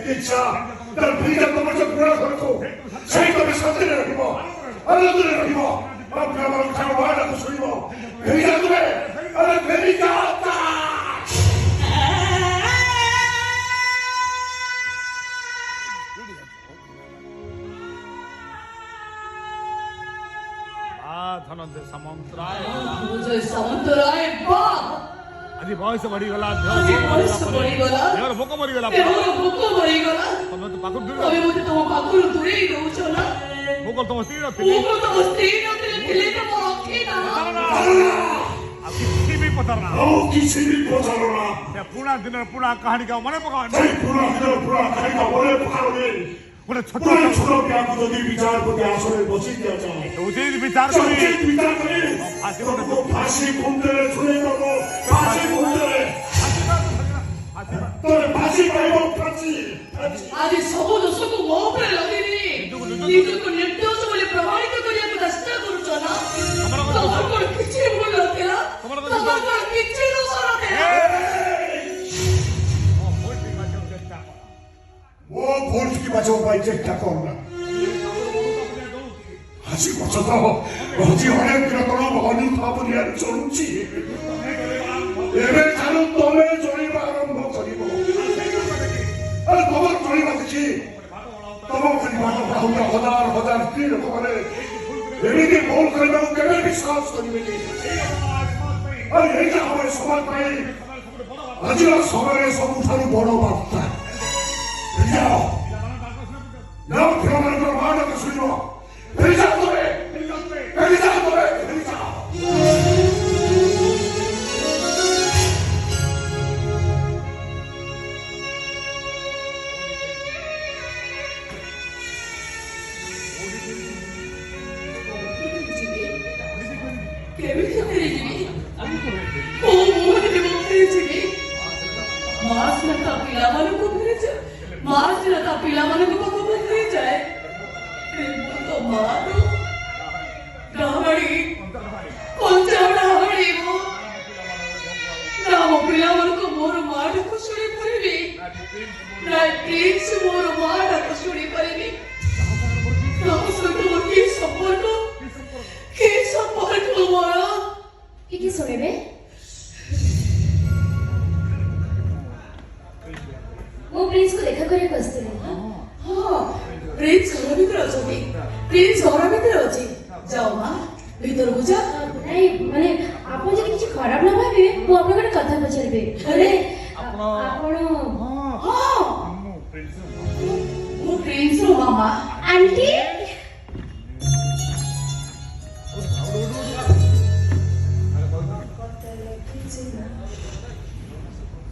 ଇଚ୍ଛା ତାର ଭିଜା ତମର ଯେ ପୂରଣ କରକୁ ସେଇ ତମେ ଶାନ୍ତିରେ ରହିବ ଆନନ୍ଦରେ ରହିବ ଆଉ ପିଲାମାନଙ୍କ ଠାରୁ ବାହାରକୁ ଶୁଣିବ ଭିଜା ତୁମେ ଆରେ ଭିଜା ଧନଞ୍ଜୟ ସାମନ୍ତରାୟ ଆଜି ବୟସ ବଢିଗଲା ଦେହର ଭୋକ ମରିଗଲା ତମେ ତ ପାଖରୁ ଦୂରେଇ ଦଉଛ ନା ଭୋକ ତମ ସ୍ତ୍ରୀ ନଥିଲେ ଆଉ କିଛି ବି ପଚାରନା ପୁରୁଣା ଦିନର ପୁରୁଣା କାହାଣୀ କା ମନେ ପକାଅ ଗୋଟେ ଛୋଟ ପିଲାକୁ ଯଦି ବିଚାରପତି ଆସନରେ ବସି ଦିଆଯାଏ ବିଚାର କରି ফাঁসি কুণ্ডলে ছুঁড়ে দেবো ফাঁসি কুণ্ডলে তোর ফাঁসি পাইব ফাঁসি আজ ସବୁ ଦୋଷକୁ ମୋ ଉପରେ ଲଗେଇବି ନିଜକୁ ନିର୍ଦ୍ଦୋଷ ବୋଲି ପ୍ରମାଣିତ କରିବାକୁ ଚେଷ୍ଟା କରୁଛ ନା ତମର କଣ କିଛି ଭୁଲ ନଥିଲା ତମର କଣ କିଛି ଦୋଷ ନଥିଲା ମୋ ଭୁଲ କି ବାঁচাও ପାଇଁ চেষ্টা কর না হাসি করছো তো হজি অনেক রকম অনুতাপ নিয়ে চলুছি এবে জানো তমে চলিবা আরম্ভ করিব আরে তোমার চলিবা দেখি তোমার হাজার হাজার স্ত্রী লোকମାନେ এমিতি ভুল କରିବାକୁ কেবে বিশ্বাস କରିବେନି আরে এইটা হবে সমাজ ପାଇଁ ଆଜିର ସମୟରେ ସବୁଠାରୁ ବଡ଼ ବାର୍ତ୍ତା ଯାଅ ଯାଅ ପିଲାମାନଙ୍କର ବାହାରକୁ ଶୁଣିବ Elisa Tore! Elisa Tore! Elisa! କେମିତି ଫେରିଯିବି କୋଉ ମୁହଁରେ ମୁଁ ଫେରିଯିବି ମା ସିନା ତା ପିଲାମାନଙ୍କୁ ଫେରିଯାଏ ମା ସିନା ତା ପିଲାମାନଙ୍କ ପାଖକୁ ଫେରିଯାଏ ମାରୁ ଡାହାଣୀ ପଞ୍ଚାବଡାହାଣୀ ମୁଁ ନା ମୋ ପିଲାମାନଙ୍କୁ ମୋର ମା ଡାକ ଶୁଣି ପାରିବି ନା ପ୍ରିନ୍ସ ମୋର ମା ଡାକ ଶୁଣି ପାରିବି ତା ସହିତ ମୋର କି ସମ୍ପର୍କ ମୋର ଟିକେ ଶୁଣିବେ ମୁଁ ପ୍ରିନ୍ସକୁ ଦେଖା କରିବାକୁ ଆସିଥିଲି ହଁ ପ୍ରିନ୍ସ ଘର ଭିତରେ ଅଛନ୍ତି ପ୍ରିନ୍ସ ଘର ଭିତରେ ଅଛି ଯାଅ ମା ଭିତରକୁ ଯା ନାଇଁ ମାନେ ଆପଣ ଯଦି କିଛି ଖରାପ ନ ଭାବିବେ ମୁଁ ଆପଣଙ୍କୁ ଗୋଟେ କଥା ପଚାରିବି ଆରେ ଆପଣ ମୁଁ ପ୍ରିନ୍ସର ମାମା ଆଣ୍ଟି